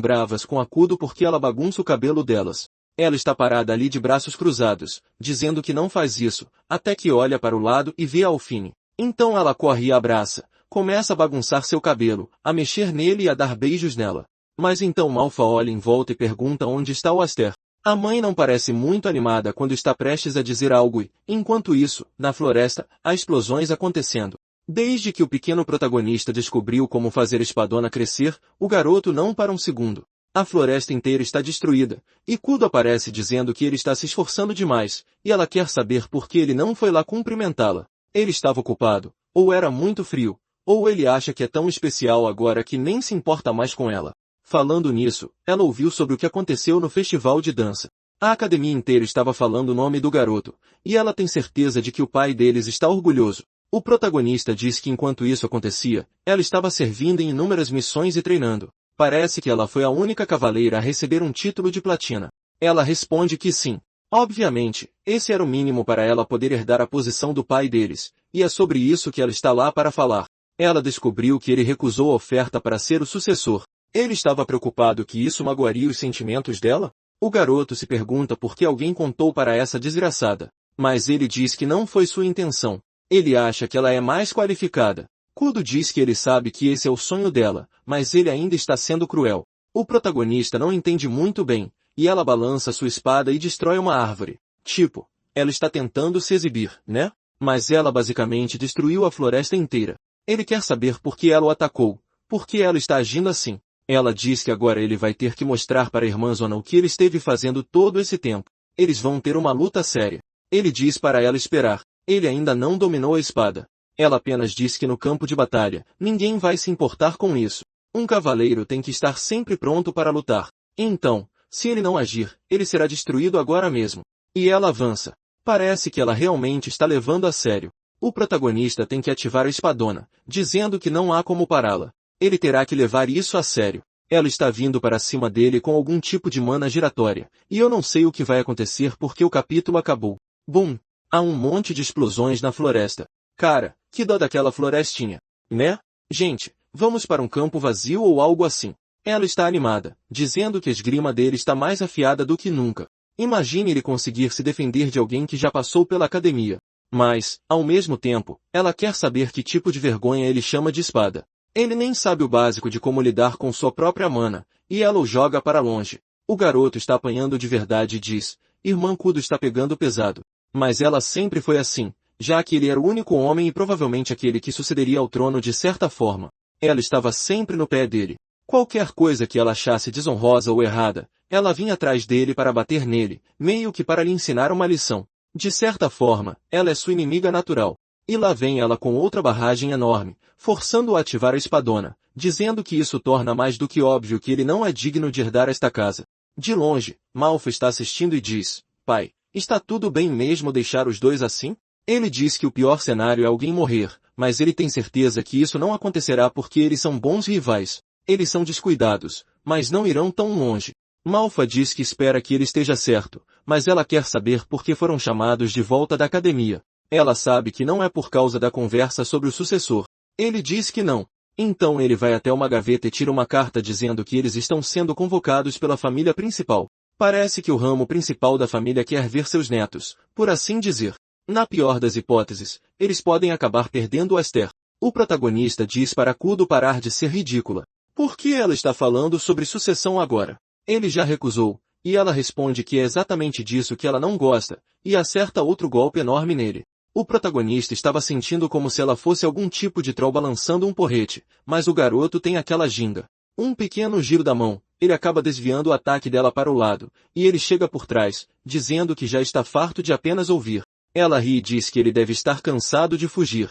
S1: bravas com a Kudo porque ela bagunça o cabelo delas. Ela está parada ali de braços cruzados, dizendo que não faz isso, até que olha para o lado e vê a Alfine. Então ela corre e a abraça, começa a bagunçar seu cabelo, a mexer nele e a dar beijos nela. Mas então Malfa olha em volta e pergunta onde está o Aster. A mãe não parece muito animada quando está prestes a dizer algo e, enquanto isso, na floresta, há explosões acontecendo. Desde que o pequeno protagonista descobriu como fazer a espadona crescer, o garoto não para um segundo. A floresta inteira está destruída, e Kudo aparece dizendo que ele está se esforçando demais, e ela quer saber por que ele não foi lá cumprimentá-la. Ele estava ocupado, ou era muito frio, ou ele acha que é tão especial agora que nem se importa mais com ela. Falando nisso, ela ouviu sobre o que aconteceu no festival de dança. A academia inteira estava falando o nome do garoto, e ela tem certeza de que o pai deles está orgulhoso. O protagonista diz que enquanto isso acontecia, ela estava servindo em inúmeras missões e treinando. Parece que ela foi a única cavaleira a receber um título de platina. Ela responde que sim. Obviamente, esse era o mínimo para ela poder herdar a posição do pai deles, e é sobre isso que ela está lá para falar. Ela descobriu que ele recusou a oferta para ser o sucessor. Ele estava preocupado que isso magoaria os sentimentos dela? O garoto se pergunta por que alguém contou para essa desgraçada. Mas ele diz que não foi sua intenção. Ele acha que ela é mais qualificada. Kudo diz que ele sabe que esse é o sonho dela, mas ele ainda está sendo cruel. O protagonista não entende muito bem, e ela balança sua espada e destrói uma árvore. Tipo, ela está tentando se exibir, né? Mas ela basicamente destruiu a floresta inteira. Ele quer saber por que ela o atacou, por que ela está agindo assim. Ela diz que agora ele vai ter que mostrar para a irmã Zona o que ele esteve fazendo todo esse tempo. Eles vão ter uma luta séria. Ele diz para ela esperar. Ele ainda não dominou a espada. Ela apenas diz que no campo de batalha, ninguém vai se importar com isso. Um cavaleiro tem que estar sempre pronto para lutar. Então, se ele não agir, ele será destruído agora mesmo. E ela avança. Parece que ela realmente está levando a sério. O protagonista tem que ativar a espadona, dizendo que não há como pará-la. Ele terá que levar isso a sério. Ela está vindo para cima dele com algum tipo de mana giratória, e eu não sei o que vai acontecer porque o capítulo acabou. Bum! Há um monte de explosões na floresta. Cara, que dó daquela florestinha, né? Gente, vamos para um campo vazio ou algo assim. Ela está animada, dizendo que a esgrima dele está mais afiada do que nunca. Imagine ele conseguir se defender de alguém que já passou pela academia. Mas, ao mesmo tempo, ela quer saber que tipo de vergonha ele chama de espada. Ele nem sabe o básico de como lidar com sua própria mana, e ela o joga para longe. O garoto está apanhando de verdade e diz, irmã Kudo está pegando pesado. Mas ela sempre foi assim, já que ele era o único homem e provavelmente aquele que sucederia ao trono de certa forma. Ela estava sempre no pé dele. Qualquer coisa que ela achasse desonrosa ou errada, ela vinha atrás dele para bater nele, meio que para lhe ensinar uma lição. De certa forma, ela é sua inimiga natural. E lá vem ela com outra barragem enorme, forçando-o a ativar a espadona, dizendo que isso torna mais do que óbvio que ele não é digno de herdar esta casa. De longe, Malfa está assistindo e diz, pai, está tudo bem mesmo deixar os dois assim? Ele diz que o pior cenário é alguém morrer, mas ele tem certeza que isso não acontecerá porque eles são bons rivais. Eles são descuidados, mas não irão tão longe. Malfa diz que espera que ele esteja certo, mas ela quer saber por que foram chamados de volta da academia. Ela sabe que não é por causa da conversa sobre o sucessor. Ele diz que não. Então ele vai até uma gaveta e tira uma carta dizendo que eles estão sendo convocados pela família principal. Parece que o ramo principal da família quer ver seus netos, por assim dizer. Na pior das hipóteses, eles podem acabar perdendo o Aster. O protagonista diz para Kudo parar de ser ridícula. Por que ela está falando sobre sucessão agora? Ele já recusou, e ela responde que é exatamente disso que ela não gosta, e acerta outro golpe enorme nele. O protagonista estava sentindo como se ela fosse algum tipo de troll balançando um porrete, mas o garoto tem aquela ginga. Um pequeno giro da mão, ele acaba desviando o ataque dela para o lado, e ele chega por trás, dizendo que já está farto de apenas ouvir. Ela ri e diz que ele deve estar cansado de fugir.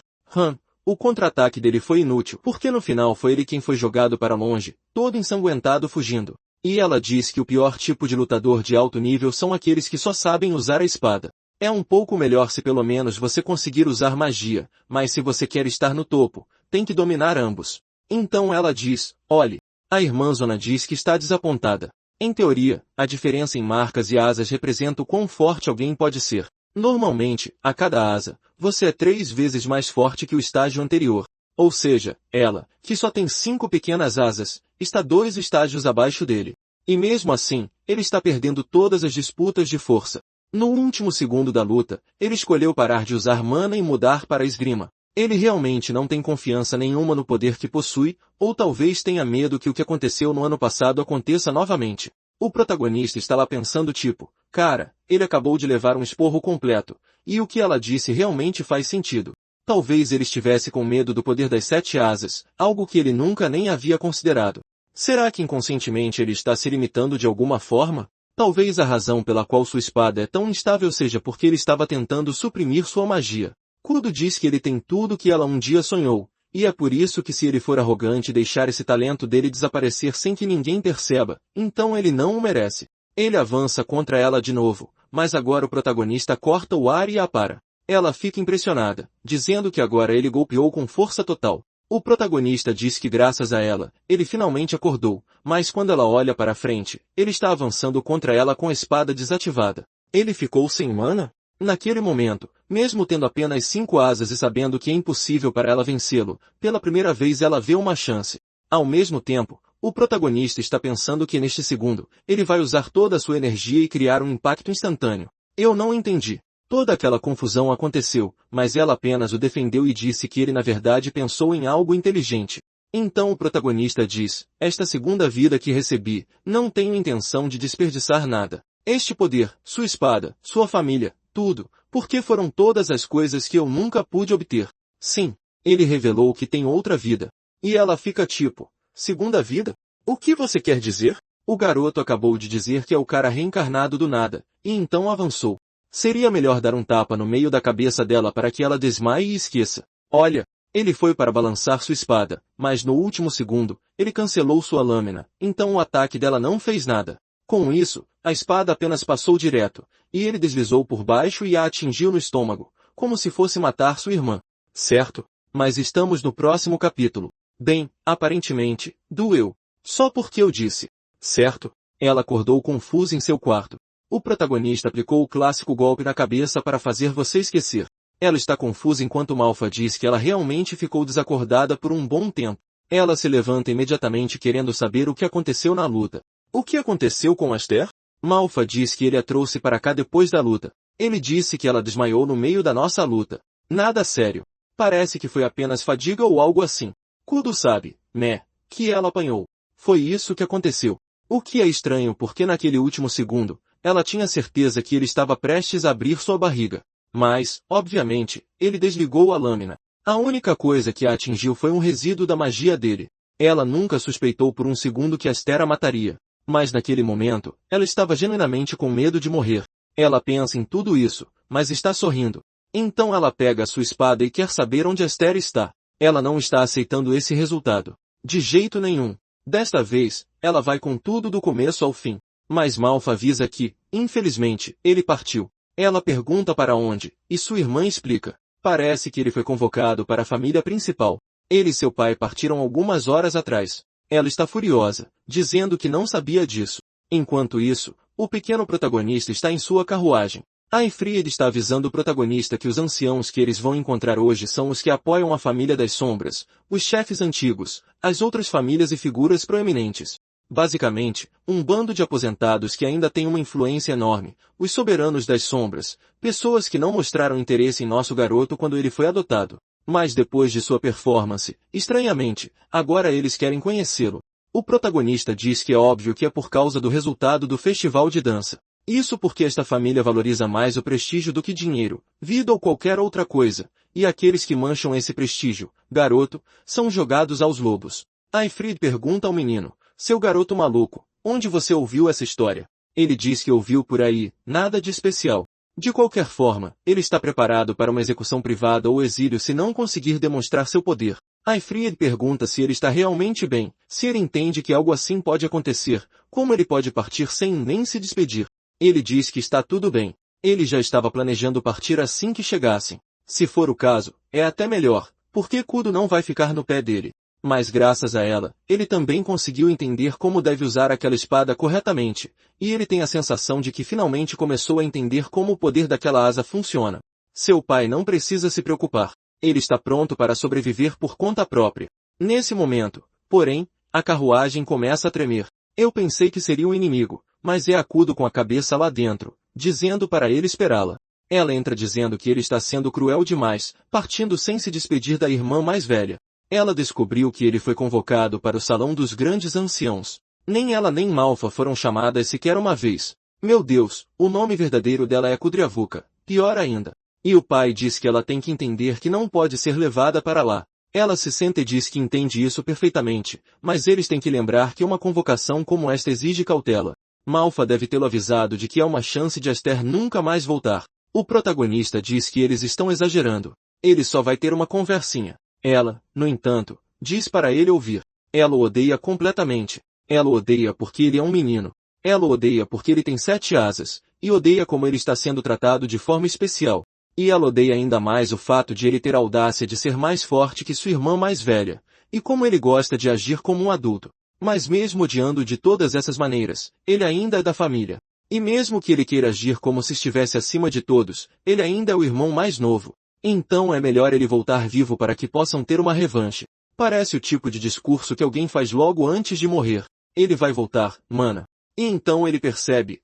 S1: O contra-ataque dele foi inútil, porque no final foi ele quem foi jogado para longe, todo ensanguentado fugindo. E ela diz que o pior tipo de lutador de alto nível são aqueles que só sabem usar a espada. É um pouco melhor se pelo menos você conseguir usar magia, mas se você quer estar no topo, tem que dominar ambos. Então ela diz, olhe, A irmã Zona diz que está desapontada. Em teoria, a diferença em marcas e asas representa o quão forte alguém pode ser. Normalmente, a cada asa, você é 3 vezes mais forte que o estágio anterior. Ou seja, ela, que só tem 5 pequenas asas, está 2 estágios abaixo dele. E mesmo assim, ele está perdendo todas as disputas de força. No último segundo da luta, ele escolheu parar de usar mana e mudar para a esgrima. Ele realmente não tem confiança nenhuma no poder que possui, ou talvez tenha medo que o que aconteceu no ano passado aconteça novamente. O protagonista está lá pensando tipo, cara, ele acabou de levar um esporro completo, e o que ela disse realmente faz sentido. Talvez ele estivesse com medo do poder das 7 asas, algo que ele nunca nem havia considerado. Será que inconscientemente ele está se limitando de alguma forma? Talvez a razão pela qual sua espada é tão instável seja porque ele estava tentando suprimir sua magia. Kudo diz que ele tem tudo que ela um dia sonhou, e é por isso que se ele for arrogante e deixar esse talento dele desaparecer sem que ninguém perceba, então ele não o merece. Ele avança contra ela de novo, mas agora o protagonista corta o ar e a para. Ela fica impressionada, dizendo que agora ele golpeou com força total. O protagonista diz que graças a ela, ele finalmente acordou, mas quando ela olha para frente, ele está avançando contra ela com a espada desativada. Ele ficou sem mana? Naquele momento, mesmo tendo apenas 5 asas e sabendo que é impossível para ela vencê-lo, pela primeira vez ela vê uma chance. Ao mesmo tempo, o protagonista está pensando que neste segundo, ele vai usar toda a sua energia e criar um impacto instantâneo. Eu não entendi. Toda aquela confusão aconteceu, mas ela apenas o defendeu e disse que ele na verdade pensou em algo inteligente. Então o protagonista diz, esta segunda vida que recebi, não tenho intenção de desperdiçar nada. Este poder, sua espada, sua família, tudo, porque foram todas as coisas que eu nunca pude obter. Sim, ele revelou que tem outra vida. E ela fica tipo, segunda vida? O que você quer dizer? O garoto acabou de dizer que é o cara reencarnado do nada, e então avançou. Seria melhor dar um tapa no meio da cabeça dela para que ela desmaie e esqueça. Olha, ele foi para balançar sua espada, mas no último segundo, ele cancelou sua lâmina, então o ataque dela não fez nada. Com isso, a espada apenas passou direto, e ele deslizou por baixo e a atingiu no estômago, como se fosse matar sua irmã. Certo? Mas estamos no próximo capítulo. Bem, aparentemente, doeu. Só porque eu disse. Certo? Ela acordou confusa em seu quarto. O protagonista aplicou o clássico golpe na cabeça para fazer você esquecer. Ela está confusa enquanto Malfa diz que ela realmente ficou desacordada por um bom tempo. Ela se levanta imediatamente querendo saber o que aconteceu na luta. O que aconteceu com Aster? Malfa diz que ele a trouxe para cá depois da luta. Ele disse que ela desmaiou no meio da nossa luta. Nada sério. Parece que foi apenas fadiga ou algo assim. Kudo sabe, né, que ela apanhou. Foi isso que aconteceu. O que é estranho porque naquele último segundo, ela tinha certeza que ele estava prestes a abrir sua barriga. Mas, obviamente, ele desligou a lâmina. A única coisa que a atingiu foi um resíduo da magia dele. Ela nunca suspeitou por um segundo que Aster a mataria. Mas naquele momento, ela estava genuinamente com medo de morrer. Ela pensa em tudo isso, mas está sorrindo. Então ela pega a sua espada e quer saber onde Aster está. Ela não está aceitando esse resultado. De jeito nenhum. Desta vez, ela vai com tudo do começo ao fim. Mas Malfa avisa que, infelizmente, ele partiu. Ela pergunta para onde, e sua irmã explica. Parece que ele foi convocado para a família principal. Ele e seu pai partiram algumas horas atrás. Ela está furiosa, dizendo que não sabia disso. Enquanto isso, o pequeno protagonista está em sua carruagem. Aifried está avisando o protagonista que os anciãos que eles vão encontrar hoje são os que apoiam a família das sombras, os chefes antigos, as outras famílias e figuras proeminentes. Basicamente, um bando de aposentados que ainda tem uma influência enorme, os soberanos das sombras, pessoas que não mostraram interesse em nosso garoto quando ele foi adotado. Mas depois de sua performance, estranhamente, agora eles querem conhecê-lo. O protagonista diz que é óbvio que é por causa do resultado do festival de dança. Isso porque esta família valoriza mais o prestígio do que dinheiro, vida ou qualquer outra coisa, e aqueles que mancham esse prestígio, garoto, são jogados aos lobos. Aifried pergunta ao menino, seu garoto maluco, onde você ouviu essa história? Ele diz que ouviu por aí, nada de especial. De qualquer forma, ele está preparado para uma execução privada ou exílio se não conseguir demonstrar seu poder. Aifried pergunta se ele está realmente bem, se ele entende que algo assim pode acontecer, como ele pode partir sem nem se despedir. Ele diz que está tudo bem. Ele já estava planejando partir assim que chegassem. Se for o caso, é até melhor, porque Kudo não vai ficar no pé dele. Mas graças a ela, ele também conseguiu entender como deve usar aquela espada corretamente, e ele tem a sensação de que finalmente começou a entender como o poder daquela asa funciona. Seu pai não precisa se preocupar. Ele está pronto para sobreviver por conta própria. Nesse momento, porém, a carruagem começa a tremer. Eu pensei que seria um inimigo, mas é acudo com a cabeça lá dentro, dizendo para ele esperá-la. Ela entra dizendo que ele está sendo cruel demais, partindo sem se despedir da irmã mais velha. Ela descobriu que ele foi convocado para o salão dos grandes anciãos. Nem ela nem Malfa foram chamadas sequer uma vez. Meu Deus, o nome verdadeiro dela é Kudriavuka, pior ainda. E o pai diz que ela tem que entender que não pode ser levada para lá. Ela se senta e diz que entende isso perfeitamente, mas eles têm que lembrar que uma convocação como esta exige cautela. Malfa deve tê-lo avisado de que há uma chance de Aster nunca mais voltar. O protagonista diz que eles estão exagerando. Ele só vai ter uma conversinha. Ela, no entanto, diz para ele ouvir. Ela o odeia completamente. Ela o odeia porque ele é um menino. Ela o odeia porque ele tem 7 asas, e odeia como ele está sendo tratado de forma especial. E ela odeia ainda mais o fato de ele ter a audácia de ser mais forte que sua irmã mais velha, e como ele gosta de agir como um adulto. Mas mesmo odiando de todas essas maneiras, ele ainda é da família. E mesmo que ele queira agir como se estivesse acima de todos, ele ainda é o irmão mais novo. Então é melhor ele voltar vivo para que possam ter uma revanche. Parece o tipo de discurso que alguém faz logo antes de morrer. Ele vai voltar, mana. E então ele percebe,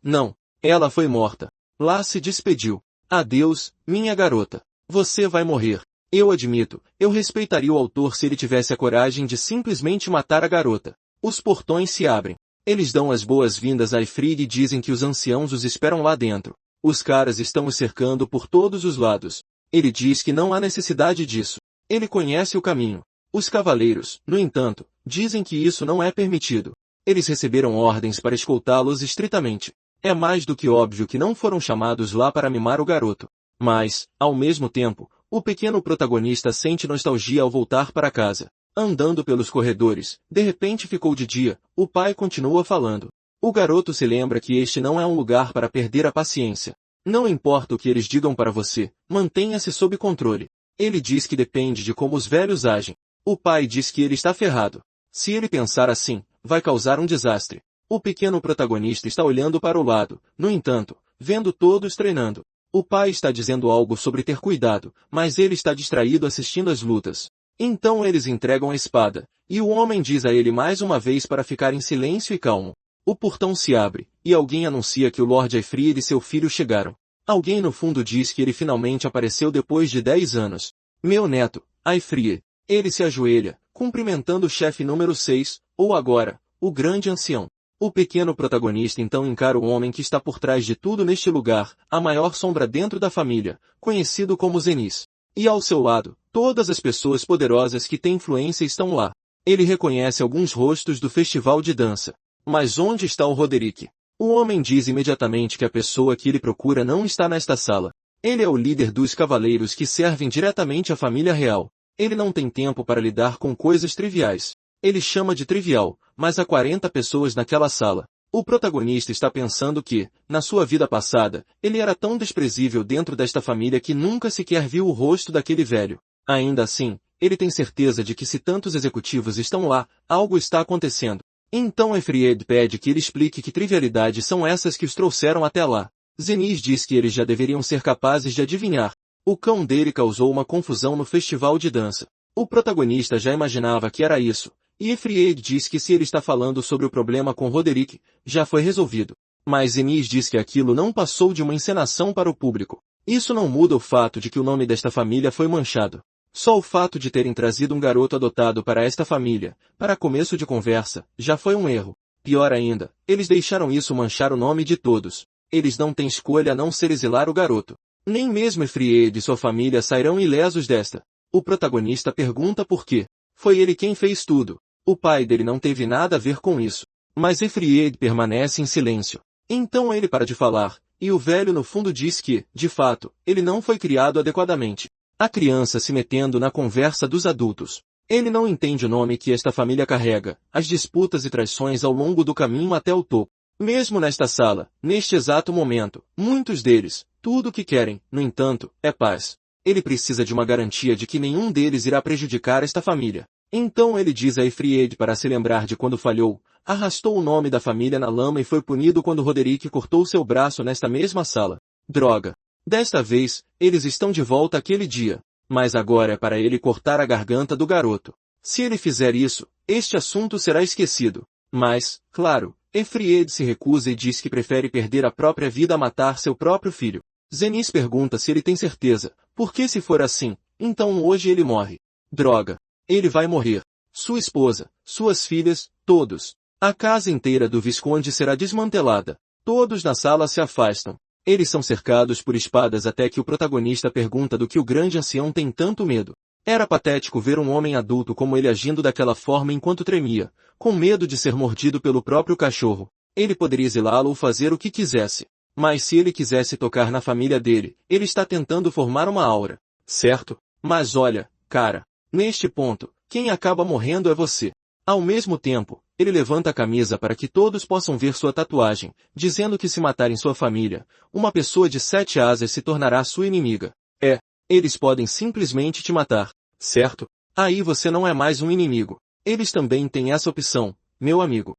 S1: não. Ela foi morta. Lá se despediu. Adeus, minha garota. Você vai morrer. Eu admito, eu respeitaria o autor se ele tivesse a coragem de simplesmente matar a garota. Os portões se abrem. Eles dão as boas-vindas a Ifrid e dizem que os anciãos os esperam lá dentro. Os caras estão os cercando por todos os lados. Ele diz que não há necessidade disso. Ele conhece o caminho. Os cavaleiros, no entanto, dizem que isso não é permitido. Eles receberam ordens para escoltá-los estritamente. É mais do que óbvio que não foram chamados lá para mimar o garoto. Mas, ao mesmo tempo, o pequeno protagonista sente nostalgia ao voltar para casa. Andando pelos corredores, de repente ficou de dia, o pai continua falando. O garoto se lembra que este não é um lugar para perder a paciência. Não importa o que eles digam para você, mantenha-se sob controle. Ele diz que depende de como os velhos agem. O pai diz que ele está ferrado. Se ele pensar assim, vai causar um desastre. O pequeno protagonista está olhando para o lado, no entanto, vendo todos treinando. O pai está dizendo algo sobre ter cuidado, mas ele está distraído assistindo às lutas. Então eles entregam a espada, e o homem diz a ele mais uma vez para ficar em silêncio e calmo. O portão se abre, e alguém anuncia que o Lord Aifrid e seu filho chegaram. Alguém no fundo diz que ele finalmente apareceu depois de 10 anos. Meu neto, Aifrid. Ele se ajoelha, cumprimentando o chefe número 6, ou agora, o grande ancião. O pequeno protagonista então encara o homem que está por trás de tudo neste lugar, a maior sombra dentro da família, conhecido como Zenith. E ao seu lado, todas as pessoas poderosas que têm influência estão lá. Ele reconhece alguns rostos do festival de dança. Mas onde está o Roderick? O homem diz imediatamente que a pessoa que ele procura não está nesta sala. Ele é o líder dos cavaleiros que servem diretamente à família real. Ele não tem tempo para lidar com coisas triviais. Ele chama de trivial, mas há 40 pessoas naquela sala. O protagonista está pensando que, na sua vida passada, ele era tão desprezível dentro desta família que nunca sequer viu o rosto daquele velho. Ainda assim, ele tem certeza de que se tantos executivos estão lá, algo está acontecendo. Então Aifrid pede que ele explique que trivialidades são essas que os trouxeram até lá. Zenith diz que eles já deveriam ser capazes de adivinhar. O cão dele causou uma confusão no festival de dança. O protagonista já imaginava que era isso. E Aifrid diz que se ele está falando sobre o problema com Roderick, já foi resolvido. Mas Zenith diz que aquilo não passou de uma encenação para o público. Isso não muda o fato de que o nome desta família foi manchado. Só o fato de terem trazido um garoto adotado para esta família, para começo de conversa, já foi um erro. Pior ainda, eles deixaram isso manchar o nome de todos. Eles não têm escolha a não ser exilar o garoto. Nem mesmo Aifrid e sua família sairão ilesos desta. O protagonista pergunta por quê. Foi ele quem fez tudo. O pai dele não teve nada a ver com isso. Mas Aifrid permanece em silêncio. Então ele para de falar, e o velho no fundo diz que, de fato, ele não foi criado adequadamente. A criança se metendo na conversa dos adultos. Ele não entende o nome que esta família carrega, as disputas e traições ao longo do caminho até o topo. Mesmo nesta sala, neste exato momento, muitos deles, tudo o que querem, no entanto, é paz. Ele precisa de uma garantia de que nenhum deles irá prejudicar esta família. Então ele diz a Efried para se lembrar de quando falhou, arrastou o nome da família na lama e foi punido quando Roderick cortou seu braço nesta mesma sala. Droga! Desta vez, eles estão de volta àquele dia. Mas agora é para ele cortar a garganta do garoto. Se ele fizer isso, este assunto será esquecido. Mas, claro, Efried se recusa e diz que prefere perder a própria vida a matar seu próprio filho. Zenith pergunta se ele tem certeza, porque se for assim, então hoje ele morre. Droga! Ele vai morrer. Sua esposa, suas filhas, todos. A casa inteira do Visconde será desmantelada. Todos na sala se afastam. Eles são cercados por espadas até que o protagonista pergunta do que o grande ancião tem tanto medo. Era patético ver um homem adulto como ele agindo daquela forma enquanto tremia, com medo de ser mordido pelo próprio cachorro. Ele poderia exilá-lo ou fazer o que quisesse. Mas se ele quisesse tocar na família dele, ele está tentando formar uma aura. Certo? Mas olha, cara, neste ponto, quem acaba morrendo é você. Ao mesmo tempo, ele levanta a camisa para que todos possam ver sua tatuagem, dizendo que se matarem sua família, uma pessoa de 7 asas se tornará sua inimiga. Eles podem simplesmente te matar, certo? Aí você não é mais um inimigo. Eles também têm essa opção, meu amigo.